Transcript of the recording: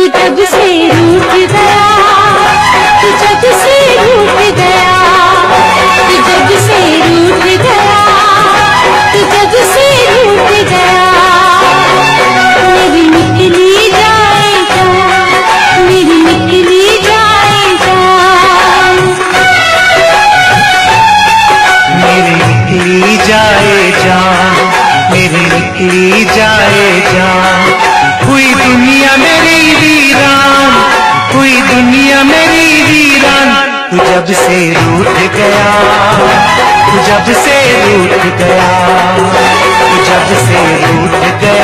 जब से रूठ गया, तू जब से रूठ गया, तू जब से रूठ गया, तू जब से रूठ गया। मेरी निकली जाए जान, मेरी निकली जाए जान, मेरी निकली जाए जान, मेरी निकली जाए जान। हुई दुनिया मेरी वीरान, हुई दुनिया मेरी वीरान। तू जब से रूठ गया, तू जब से रूठ गया, तू जब से रूठ गया।